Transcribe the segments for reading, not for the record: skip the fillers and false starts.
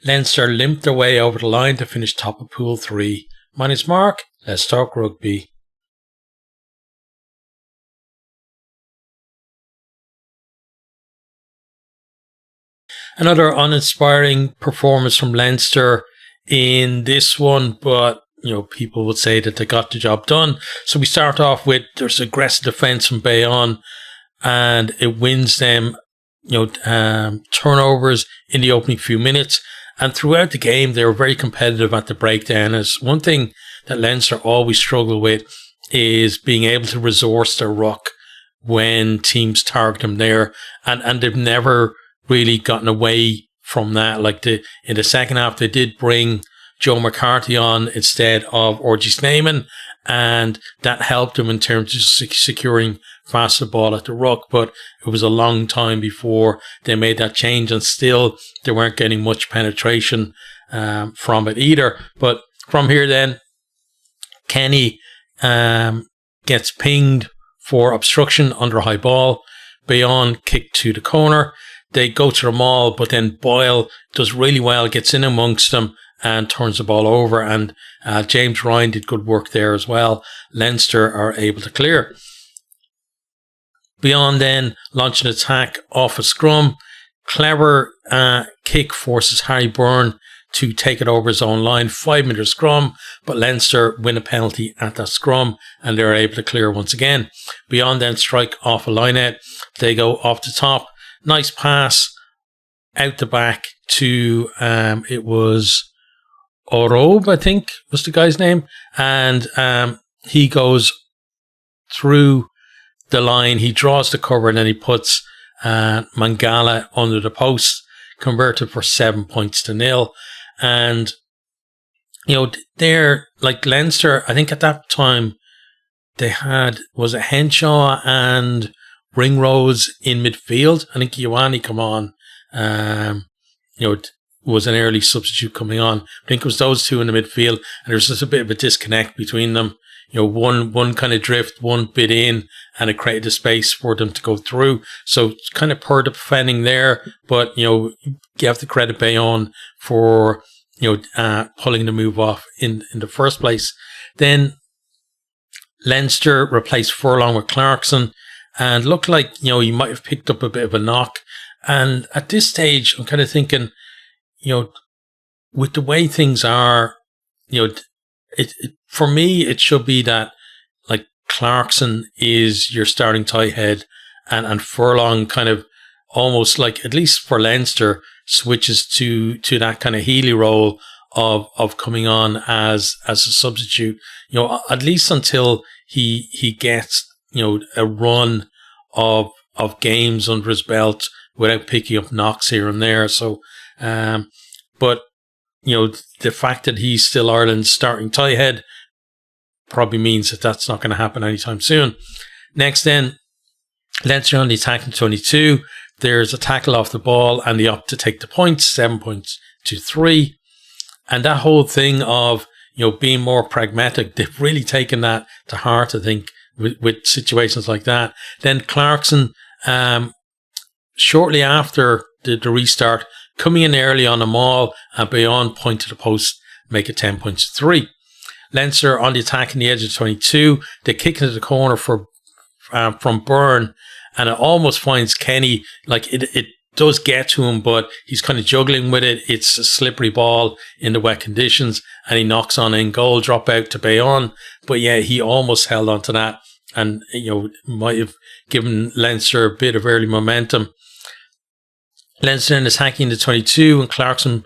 Leinster limped their way over the line to finish top of Pool 3. My name's Mark. Let's talk rugby. Another uninspiring performance from Leinster in this one, but people would say that they got the job done. So we start off with there's aggressive defence from Bayonne, and it wins them turnovers in the opening few minutes. And throughout the game, they were very competitive at the breakdown. As one thing that Leinster always struggle with is being able to resource their ruck when teams target them there, and they've never really gotten away from that. Like in the second half, they did bring Joe McCarthy on instead of Orgy Snyman, and that helped them in terms of securing faster ball at the ruck. But it was a long time before they made that change, and still they weren't getting much penetration from it either. But from here then, Kenny gets pinged for obstruction under a high ball. Bayonne kicked to the corner. They go to the maul, but then Boyle does really well, gets in amongst them and turns the ball over. And James Ryan did good work there as well. Leinster are able to clear. Bayonne then launch an attack off a scrum. Clever kick forces Harry Byrne to take it over his own line. 5-metre scrum, but Leinster win a penalty at that scrum and they're able to clear once again. Bayonne then strike off a line out. They go off the top. Nice pass out the back to, it was Orobe, I think was the guy's name. And he goes through the line. He draws the cover and then he puts Mangala under the post, converted for 7 points to 0. And, they're like Leinster, I think at that time they had, was it Henshaw and Ringrose in midfield? I think Ioane come on, was an early substitute coming on. I think it was those two in the midfield, and there's just a bit of a disconnect between them. One kind of drift, one bit in, and it created a space for them to go through. So it's kind of poor defending there, but you have to credit Bayonne for pulling the move off in the first place. Then Leinster replaced Furlong with Clarkson, and looked like he might have picked up a bit of a knock. And at this stage, I'm kind of thinking, with the way things are, for me, it should be that like Clarkson is your starting tight head, and Furlong kind of almost like, at least for Leinster, switches to that kind of Healy role of coming on as a substitute, at least until he gets, a run of games under his belt without picking up knocks here and there. So, but the fact that he's still Ireland's starting tight head probably means that that's not going to happen anytime soon. Next then, Leinster on the attack in 22. There's a tackle off the ball and they opt to take the points, 7 points to 3. And that whole thing of, being more pragmatic, they've really taken that to heart, I think, with situations like that. Then Clarkson, shortly after the restart, coming in early on a maul and Bayonne point to the post, make it 10 points to 3. Leinster on the attack in the edge of 22. They kick into the corner from Byrne, and it almost finds Kenny. Like it does get to him, but he's kind of juggling with it. It's a slippery ball in the wet conditions, and he knocks on in goal, drop out to Bayonne. But yeah, he almost held on to that, and might have given Leinster a bit of early momentum. Leinster is hacking the 22, and Clarkson,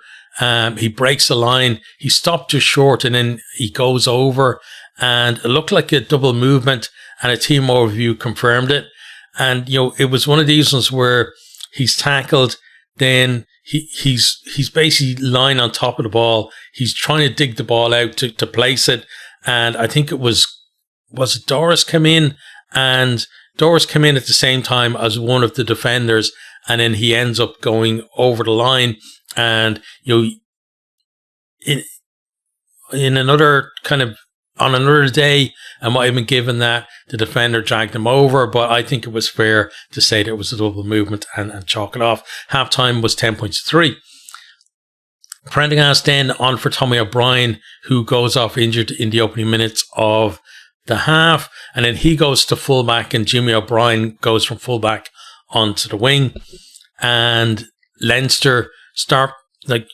he breaks the line. He stopped too short, and then he goes over, and it looked like a double movement, and a team overview confirmed it. And it was one of these ones where he's tackled, then he's basically lying on top of the ball. He's trying to dig the ball out to place it, and I think it was it Doris came in, and Doris came in at the same time as one of the defenders, and then he ends up going over the line. And in another kind of, on another day, I might have been given that the defender dragged him over, but I think it was fair to say that it was a double movement and chalk it off. Half time was 10 points to 3. Prendergast then on for Tommy O'Brien, who goes off injured in the opening minutes of the half, and then he goes to fullback, and Jimmy O'Brien goes from fullback onto the wing, and Leinster start like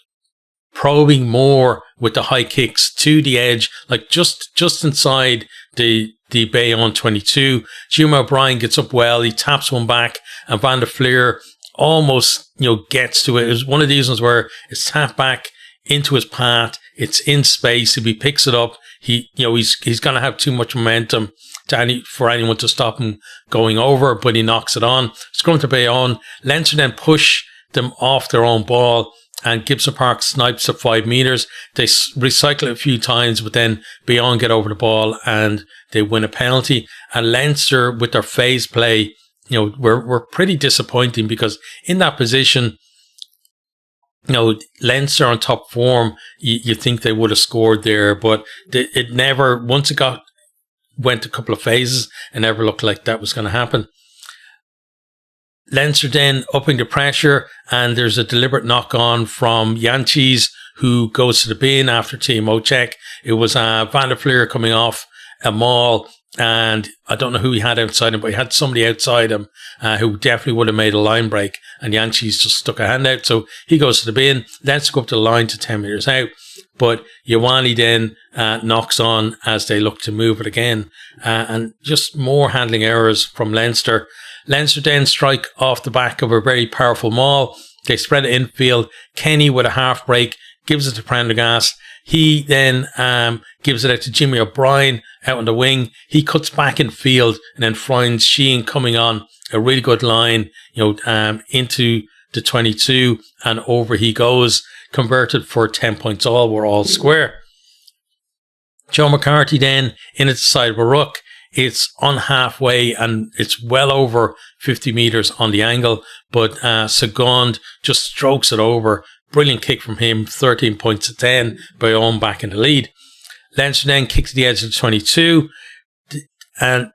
probing more with the high kicks to the edge, like just inside the Bayonne 22. Jimmy O'Brien gets up well, he taps one back, and Van der Fleer almost, gets to it. It was one of these ones where it's tapped back into his path, it's in space. If he picks it up, he's going to have too much momentum for anyone to stop him going over, but he knocks it on. Scrum to Bayonne. Leinster then push them off their own ball, and Gibson Park snipes at 5 metres. They recycle it a few times, but then Bayonne get over the ball and they win a penalty. And Leinster, with their phase play, were pretty disappointing, because in that position, Leinster on top form, you think they would have scored there, but it never, once it went a couple of phases, it never looked like that was going to happen. Leinster then upping the pressure, and there's a deliberate knock on from Yanchis, who goes to the bin after TMO check. It was Van der Fleer coming off a maul, and I don't know who he had outside him, but he had somebody outside him who definitely would have made a line break, and Yanchis just stuck a hand out, so he goes to the bin. Leinster go up the line to 10 metres out, but Ioane then knocks on as they look to move it again, and just more handling errors from Leinster. Leinster then strike off the back of a very powerful maul. They spread it infield. Kenny with a half break gives it to Prendergast. He then gives it out to Jimmy O'Brien out on the wing. He cuts back in field and then finds Sheehan coming on a really good line, into the 22, and over he goes, converted for 10 points all. We're all square. Joe McCarthy then in at the side of a ruck. It's on halfway and it's well over 50 metres on the angle, but Segond just strokes it over. Brilliant kick from him, 13 points to 10, Bayonne back in the lead. Leinster then kicks the edge of the 22 and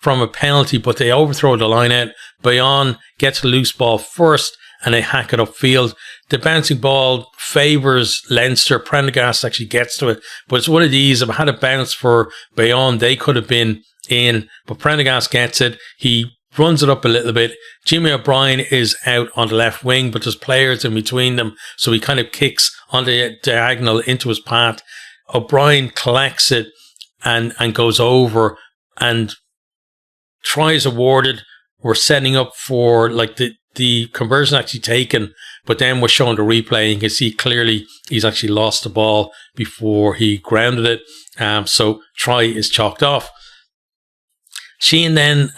from a penalty, but they overthrow the line out. Bayonne gets a loose ball first and they hack it upfield. The bouncing ball favours Leinster. Prendergast actually gets to it, but it's one of these. If I had a bounce for Bayonne, they could have been in, but Prendergast gets it. He runs it up a little bit. Jimmy O'Brien is out on the left wing, but there's players in between them, so he kind of kicks on the diagonal into his path. O'Brien collects it and goes over, and tries awarded. We're setting up for like the conversion actually taken, but then we're showing the replay and you can see clearly he's actually lost the ball before he grounded it. So try is chalked off. Sheehan then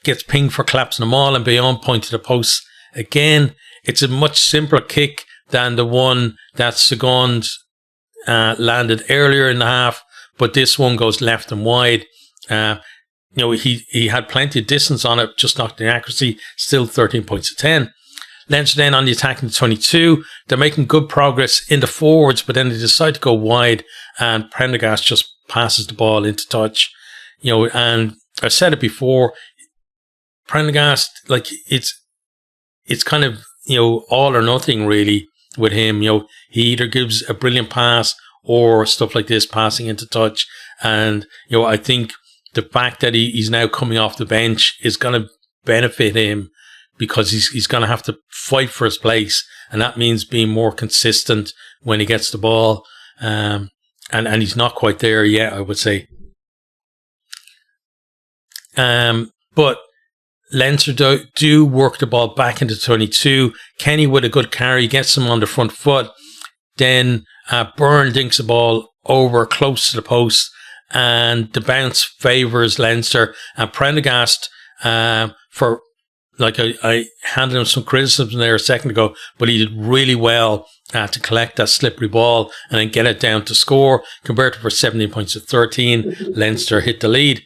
gets pinged for collapsing the maul, and Bayonne point to the post again. It's a much simpler kick than the one that Segond landed earlier in the half, but this one goes left and wide. He had plenty of distance on it, just knocked the accuracy, still 13 points to 10. Leinster then on the attack in the 22. They're making good progress in the forwards, but then they decide to go wide, and Prendergast just passes the ball into touch. And I've said it before, Prendergast, like it's kind of, all or nothing really with him. He either gives a brilliant pass or stuff like this, passing into touch. And, I think the fact that he's now coming off the bench is going to benefit him, because he's going to have to fight for his place. And that means being more consistent when he gets the ball. And he's not quite there yet, I would say. But Leinster do work the ball back into 22. Kenny with a good carry gets him on the front foot. Then Byrne dinks the ball over close to the post, and the bounce favours Leinster. And Prendergast, for like I handed him some criticism there a second ago, but he did really well to collect that slippery ball and then get it down to score. Converted for 17 points to 13. Leinster hit the lead.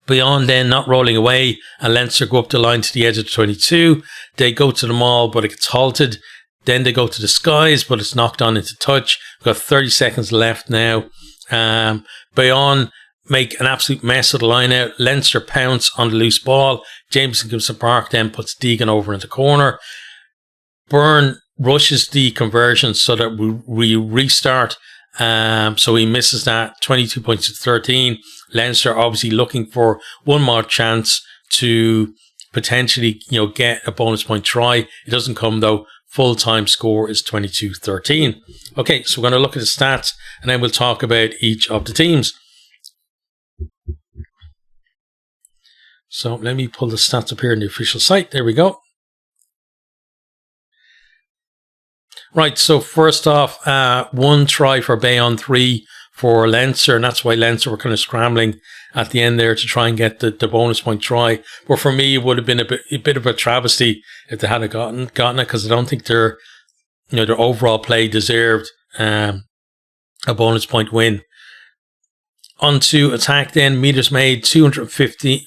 Bayonne then not rolling away, and Leinster go up the line to the edge of the 22. They go to the maul, but it gets halted. Then they go to the skies, but it's knocked on into touch. We've got 30 seconds left now. Bayonne make an absolute mess of the line out. Leinster pounce on the loose ball. Jameson Gibson Park then puts Deegan over in the corner. Byrne rushes the conversion so that we restart. So he misses that, 22 points to 13. Leinster obviously looking for one more chance to potentially, get a bonus point try. It doesn't come though. Full-time score is 22-13. Okay, so we're going to look at the stats and then we'll talk about each of the teams. So let me pull the stats up here in the official site. There we go. Right, so first off, 1 try for Bayonne, 3 for Leinster, and that's why Leinster were kind of scrambling at the end there to try and get the bonus point try. But for me, it would have been a bit of a travesty if they hadn't gotten it, because I don't think their overall play deserved a bonus point win. On to attack then, meters made, 215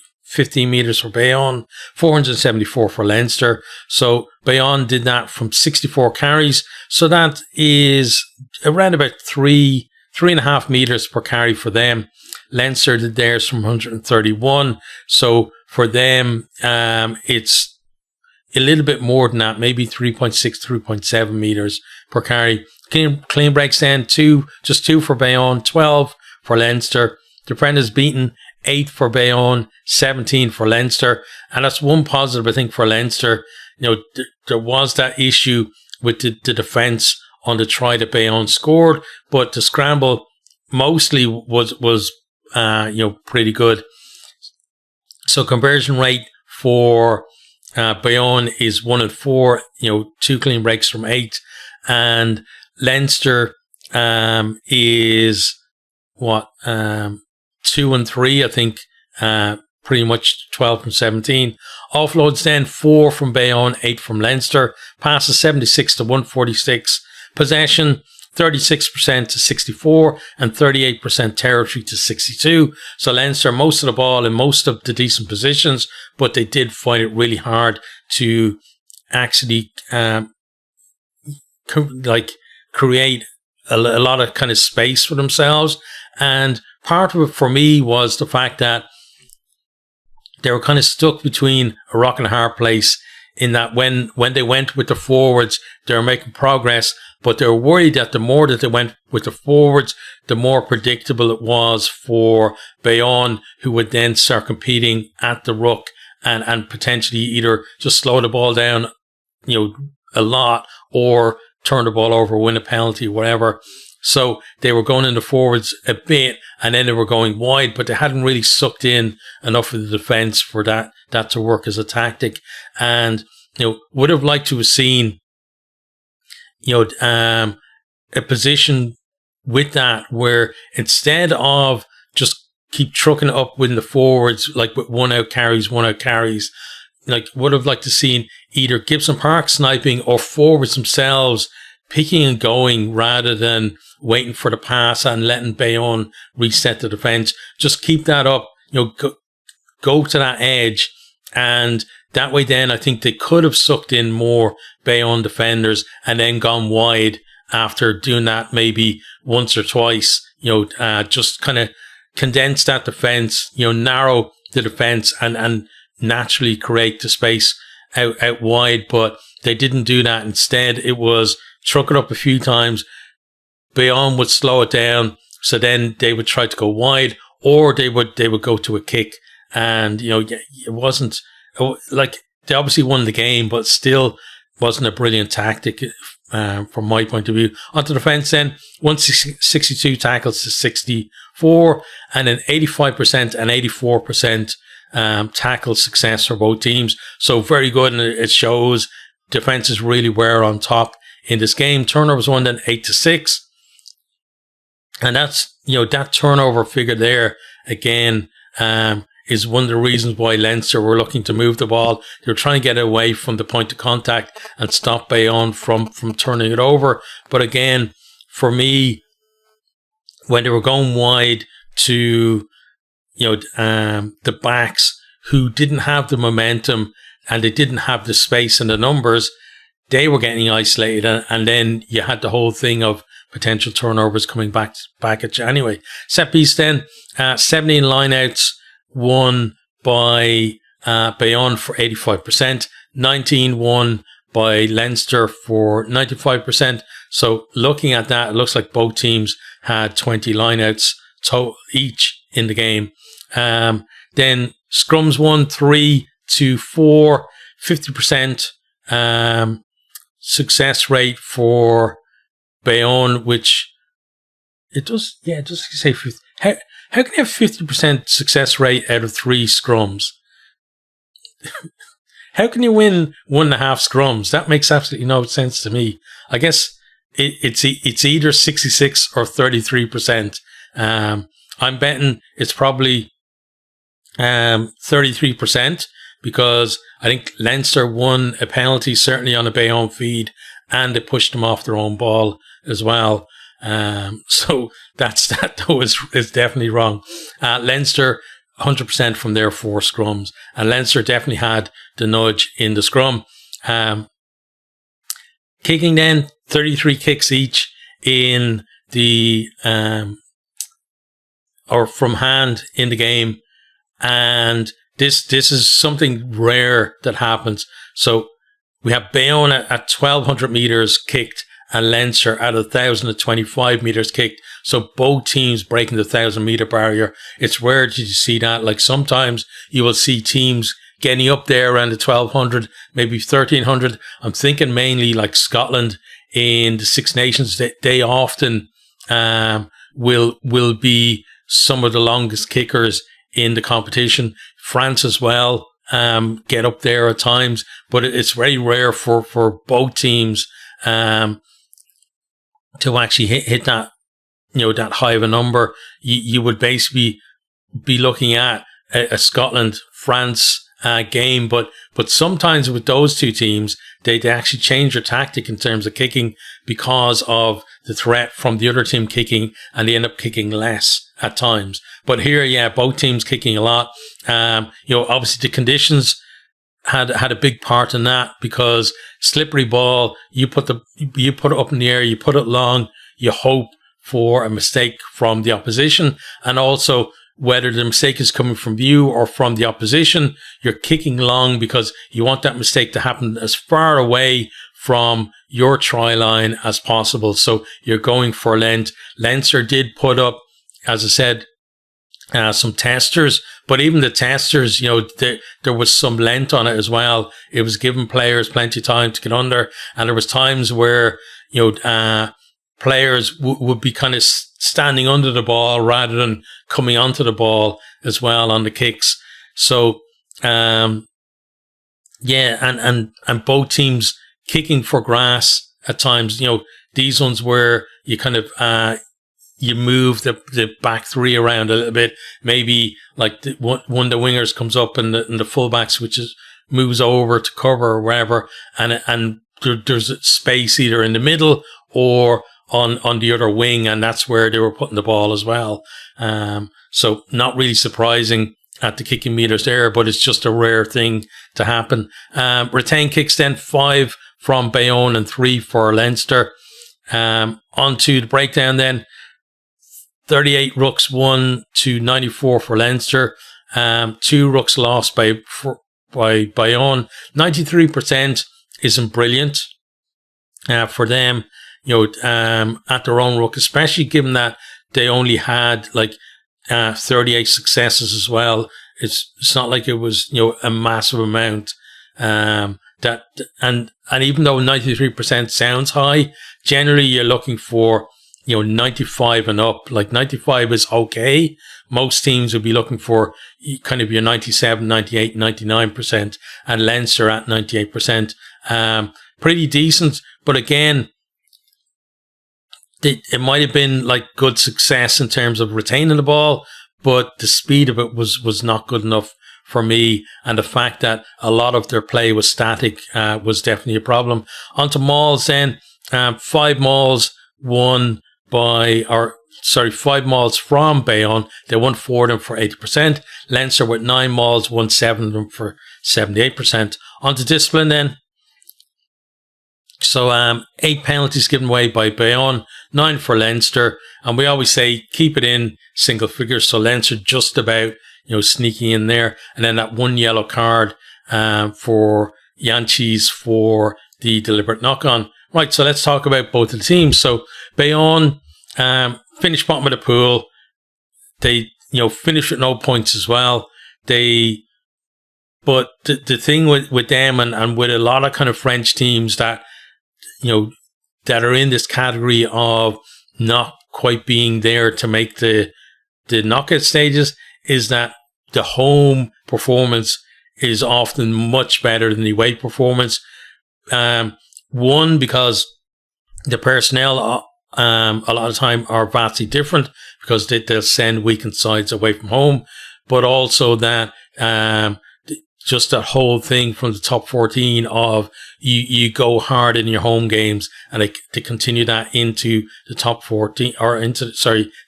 meters for Bayonne, 474 for Leinster. So Bayonne did that from 64 carries. So that is around about 3.5 meters per carry for them. Leinster did theirs from 131. So for them, it's a little bit more than that, maybe 3.6, 3.7 meters per carry. Clean breaks then, just 2 for Bayonne, 12 for Leinster. The Brenda's beaten, 8 for Bayonne, 17 for Leinster. And that's one positive, I think, for Leinster. There was that issue with the defence on the try that Bayonne scored, but the scramble mostly was pretty good. So conversion rate for Bayonne is 1 and 4, 2 clean breaks from 8, and Leinster is 2 and 3, I think, pretty much 12 from 17. Offloads then 4 from Bayonne, 8 from Leinster. Passes 76 to 146. Possession 36% to 64 and 38% territory to 62. So Leinster most of the ball in most of the decent positions, but they did find it really hard to actually create a lot of kind of space for themselves. And part of it for me was the fact that they were kind of stuck between a rock and a hard place, in that when they went with the forwards, they were making progress, but they were worried that the more that they went with the forwards, the more predictable it was for Bayonne, who would then start competing at the ruck and potentially either just slow the ball down, a lot, or turn the ball over, win a penalty, whatever. So they were going in the forwards a bit, and then they were going wide, but they hadn't really sucked in enough of the defence for that to work as a tactic. And would have liked to have seen a position with that where instead of just keep trucking it up with the forwards, like with one out carries, like would have liked to seen either Gibson Park sniping or forwards themselves picking and going rather than waiting for the pass and letting Bayonne reset the defence. Just keep that up, go to that edge, and that way then I think they could have sucked in more Bayonne defenders and then gone wide after doing that maybe once or twice, just kind of condense that defence, narrow the defence and naturally create the space out wide. But they didn't do that. Instead, it was truck it up a few times. Bayonne would slow it down, so then they would try to go wide, or they would go to a kick, and it wasn't like they obviously won the game, but still wasn't a brilliant tactic from my point of view. Onto defence then, 162 tackles to 64, and an 85% and 84% tackle success for both teams. So very good, and it shows defences really were on top in this game. Turnovers won then 8-6. And that's, that turnover figure there, again, is one of the reasons why Leinster were looking to move the ball. They were trying to get away from the point of contact and stop Bayonne from turning it over. But again, for me, when they were going wide to, the backs who didn't have the momentum and they didn't have the space and the numbers, they were getting isolated, and then you had the whole thing of potential turnovers coming back at you anyway. Set piece then, 17 lineouts won by Bayonne for 85%, 19 won by Leinster for 95%. So looking at that, it looks like both teams had 20 lineouts each in the game. Then scrums 1, 3 to 4, 50% success rate for Bayonne, which it does say 50. How can you have 50% success rate out of 3 scrums? How can you win 1.5 scrums? That makes absolutely no sense to me. I guess it's either 66 or 33%. I'm betting it's probably 33%, because I think Leinster won a penalty, certainly on a Bayonne feed, and they pushed them off their own ball as well. So that though is definitely wrong. Leinster 100% from their 4 scrums, and Leinster definitely had the nudge in the scrum. Kicking then, 33 kicks each in the or from hand in the game, and this is something rare that happens. So we have Bayonne at 1,200 meters kicked and Leinster at 1,025 meters kicked. So both teams breaking the 1,000 meter barrier. It's rare that you see that. Like sometimes you will see teams getting up there around the 1,200, maybe 1,300. I'm thinking mainly like Scotland in the Six Nations. They often will be some of the longest kickers in the competition. France as well get up there at times, but it's very rare for both teams to actually hit that, that high of a number. You would basically be looking at a Scotland-France game, but sometimes with those two teams, they actually change their tactic in terms of kicking because of the threat from the other team kicking, and they end up kicking less at times. But here, yeah, both teams kicking a lot. Obviously the conditions had a big part in that, because slippery ball, you put it up in the air, you put it long, you hope for a mistake from the opposition, and also whether the mistake is coming from you or from the opposition, you're kicking long because you want that mistake to happen as far away from your try line as possible. So you're going for length. Leinster did put up, as I said, some testers, but even the testers, there was some length on it as well. It was giving players plenty of time to get under, and there was times where players would be kind of standing under the ball rather than coming onto the ball as well on the kicks. So and both teams kicking for grass at times. These ones where you kind of you move the back 3 around a little bit. Maybe like one of the wingers comes up and the fullback moves over to cover or wherever, and there's space either in the middle or on the other wing, and that's where they were putting the ball as well. So not really surprising at the kicking meters there, but it's just a rare thing to happen. Retain kicks then 5 from Bayonne and 3 for Leinster. Onto the breakdown then. 38 rucks won to 94 for Leinster. 2 rucks lost by Bayonne. 93% isn't brilliant for them, at their own ruck, especially given that they only had 38 successes as well. It's not like it was a massive amount. And even though 93% sounds high, generally you're looking for 95 and up. Like 95 is okay. Most teams would be looking for kind of your 97, 98, 99%, and Leinster at 98%. Pretty decent, but again, it might have been good success in terms of retaining the ball, but the speed of it was not good enough for me, and the fact that a lot of their play was static was definitely a problem. Onto mauls then. 5 mauls won 5 mauls from Bayonne. They won 4 of them for 80%. Leinster with 9 mauls won 7 of them for 78%. Onto discipline then. So 8 penalties given away by Bayonne, 9 for Leinster, and we always say keep it in single figures. So Leinster just about sneaking in there, and then that 1 yellow card for Yanchis for the deliberate knock-on. Right, so let's talk about both of the teams. So Bayonne finished bottom of the pool. They, finished with no points as well. But the thing with them and with a lot of kind of French teams that, that are in this category of not quite being there to make the knockout stages is that the home performance is often much better than the away performance. One, because the personnel a lot of the time are vastly different because they'll send weakened sides away from home, but also that just that whole thing from the top 14 of you go hard in your home games and to continue that into the top 14 or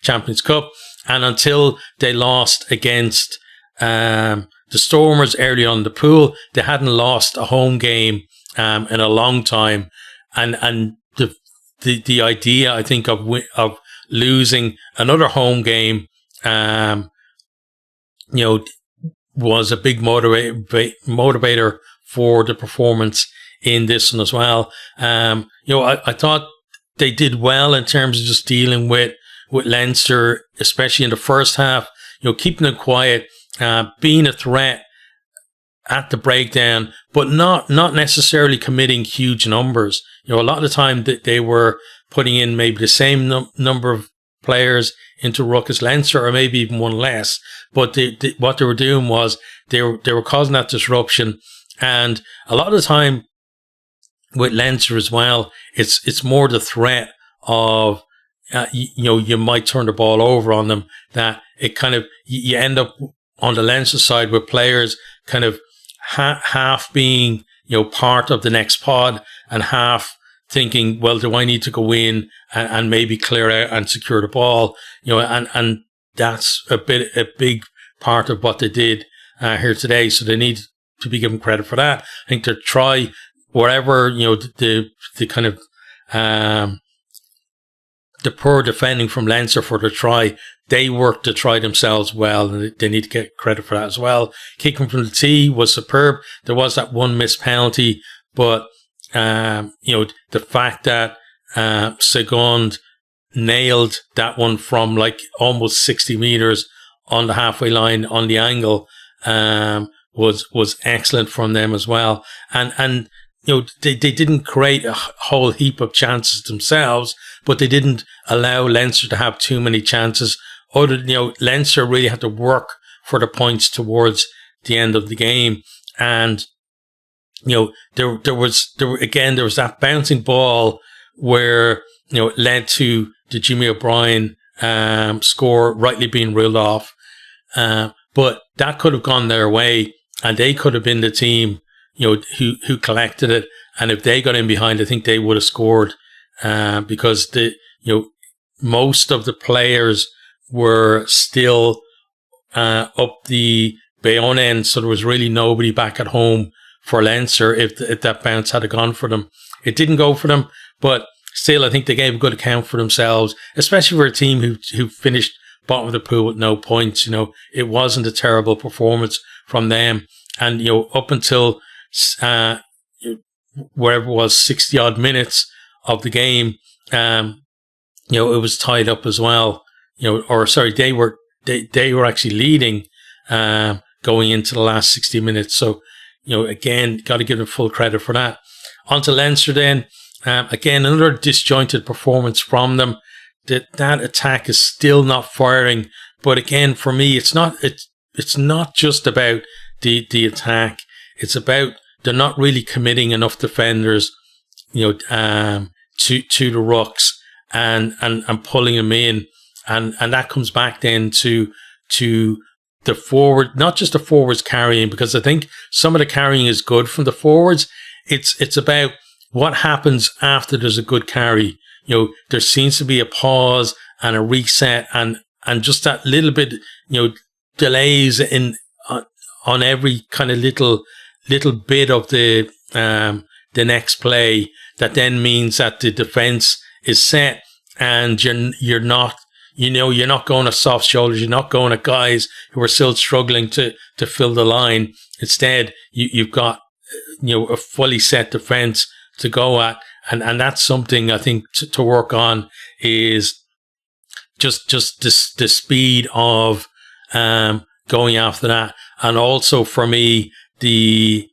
Champions Cup. And until they lost against the Stormers early on in the pool, they hadn't lost a home game in a long time. And the idea, I think, of losing another home game, was a big motivator for the performance in this one as well. I thought they did well in terms of just dealing with Leinster, especially in the first half, keeping them quiet, being a threat at the breakdown, but not necessarily committing huge numbers. A lot of the time that they were putting in maybe the same number of players into ruck as Leinster, or maybe even one less. But what they were doing was they were causing that disruption. And a lot of the time with Leinster as well, it's more the threat of you might turn the ball over on them, that it kind of you end up on the Leinster side with players kind of half being part of the next pod and half thinking, well, do I need to go in and maybe clear out and secure the ball? And that's a big part of what they did here today. So they need to be given credit for that. I think to try wherever, the kind of the poor defending from Leinster for the try, they worked the try themselves well, and they need to get credit for that as well. Kicking from the tee was superb. There was that one missed penalty, but the fact that Segund nailed that one from like almost 60 meters on the halfway line on the angle was excellent from them as well. And they didn't create a whole heap of chances themselves, but they didn't allow Leinster to have too many chances. Leinster really had to work for the points towards the end of the game. And there was that bouncing ball where it led to the Jimmy O'Brien score rightly being ruled off, but that could have gone their way, and they could have been the team who collected it. And if they got in behind, I think they would have scored, because most of the players were still up the Bayonne end, so there was really nobody back at home for Leinster if that bounce had gone for them. It didn't go for them, but still, I think they gave a good account for themselves, especially for a team who finished bottom of the pool with no points. It wasn't a terrible performance from them. And, up until wherever it was, 60 odd minutes of the game, it was tied up as well. They were actually leading going into the last 60 minutes. So, again, got to give them full credit for that. On to Leinster then. Again, another disjointed performance from them. That attack is still not firing. But again, for me, it's not just about the attack. It's about they're not really committing enough defenders, to the rucks and pulling them in. And that comes back then to the forward, not just the forwards carrying, because I think some of the carrying is good from the forwards. It's about what happens after there's a good carry. There seems to be a pause and a reset and just that little bit, delays on every kind of little bit of the next play, that then means that the defense is set and you're not going at soft shoulders. You're not going at guys who are still struggling to fill the line. Instead, you've got, a fully set defense to go at, and that's something I think to work on is just the speed of going after that, and also for me the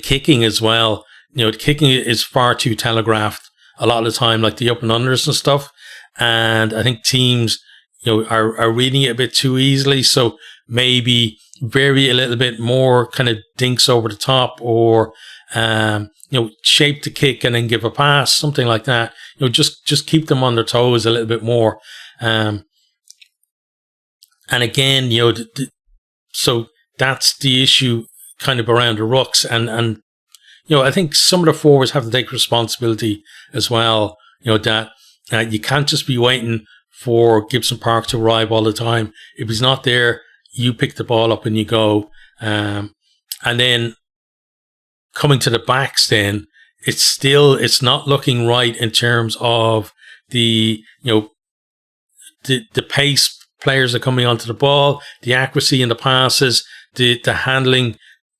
kicking as well. The kicking is far too telegraphed a lot of the time, like the up and unders and stuff. And I think teams, are reading it a bit too easily. So maybe vary a little bit more, kind of dinks over the top, or, shape the kick and then give a pass, something like that. Just keep them on their toes a little bit more. And again, so that's the issue kind of around the rucks. And I think some of the forwards have to take responsibility as well, that you can't just be waiting for Gibson Park to arrive all the time. If he's not there, you pick the ball up and you go. And then coming to the backs, then it's not looking right in terms of the pace players are coming onto the ball, the accuracy in the passes, the handling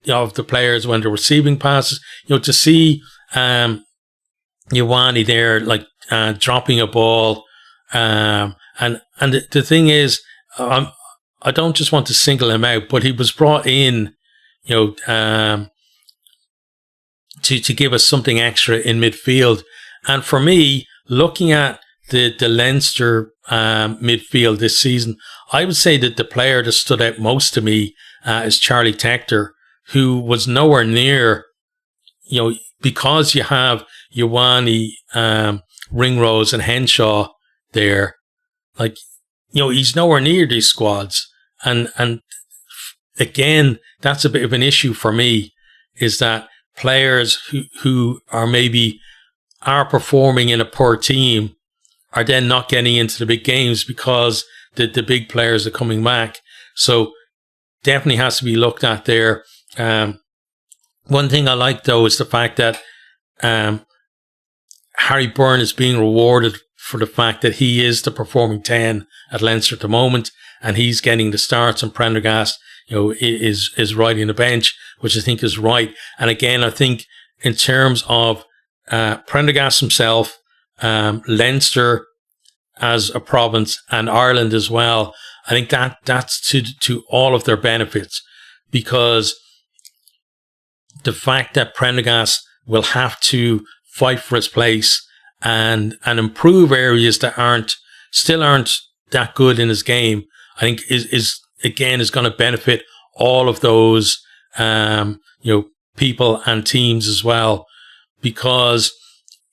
of the players when they're receiving passes. To see Ioane there, like dropping a ball, and the thing is, I don't just want to single him out, but he was brought in, to give us something extra in midfield. And for me, looking at the Leinster midfield this season, I would say that the player that stood out most to me is Charlie Tector, who was nowhere near, because you have Ioane, Ringrose and Henshaw there, like, he's nowhere near these squads. And again, that's a bit of an issue for me, is that players who are maybe are performing in a poor team are then not getting into the big games because the big players are coming back. So definitely has to be looked at there. One thing I like, though, is the fact that Harry Byrne is being rewarded for the fact that he is the performing 10 at Leinster at the moment, and he's getting the starts, and Prendergast, is riding the bench, which I think is right. And again, I think in terms of Prendergast himself, Leinster as a province, and Ireland as well, I think that's to all of their benefits, because the fact that Prendergast will have to fight for his place and improve areas that still aren't that good in his game, I think is going to benefit all of those people and teams as well. Because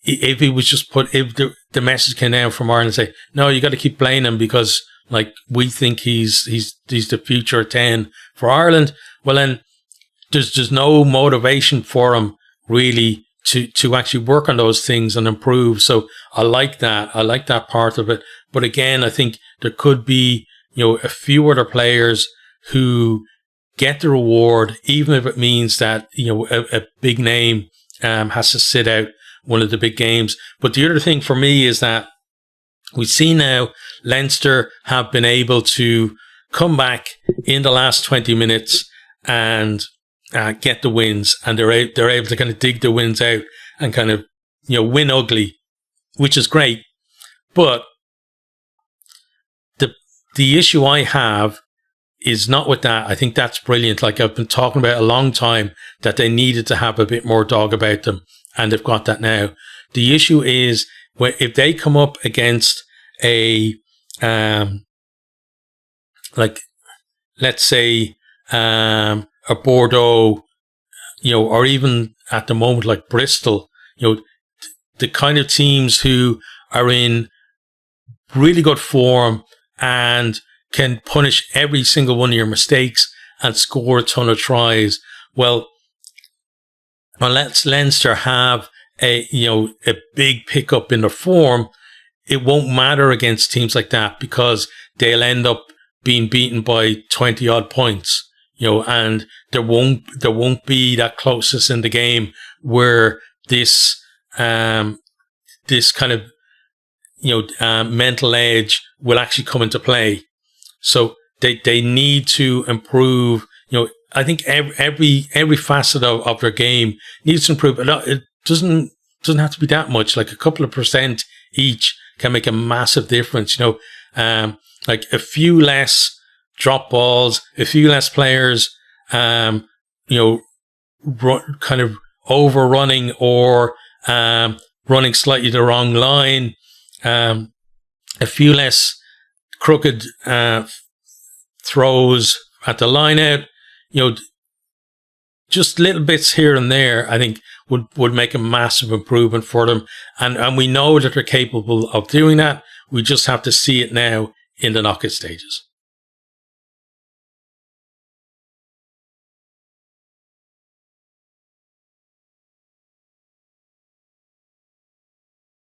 if he was just if the message came down from Ireland and say, no, you got to keep playing him because, like, we think he's the future 10 for Ireland, well then there's no motivation for him really to actually work on those things and improve. So I like that part of it. But again, I think there could be, a few other players who get the reward, even if it means that, a big name has to sit out one of the big games. But the other thing for me is that we see now Leinster have been able to come back in the last 20 minutes and get the wins, and they're able to kind of dig the wins out and kind of win ugly, which is great. But the issue I have is not with that. I think that's brilliant. Like, I've been talking about a long time that they needed to have a bit more dog about them, and they've got that now. The issue is if they come up against a like, let's say a Bordeaux, or even at the moment like Bristol, the kind of teams who are in really good form and can punish every single one of your mistakes and score a ton of tries. Well, unless Leinster have a big pickup in their form, it won't matter against teams like that, because they'll end up being beaten by 20 odd points. And there won't be that closeness in the game where this kind of mental edge will actually come into play. So they need to improve. I think every facet of their game needs to improve. doesn't have to be that much. Like a couple of percent each can make a massive difference. Like a few less drop balls, a few less players, kind of overrunning or running slightly the wrong line, a few less crooked throws at the line out, just little bits here and there, I think would make a massive improvement for them. And we know that they're capable of doing that. We just have to see it now in the knockout stages.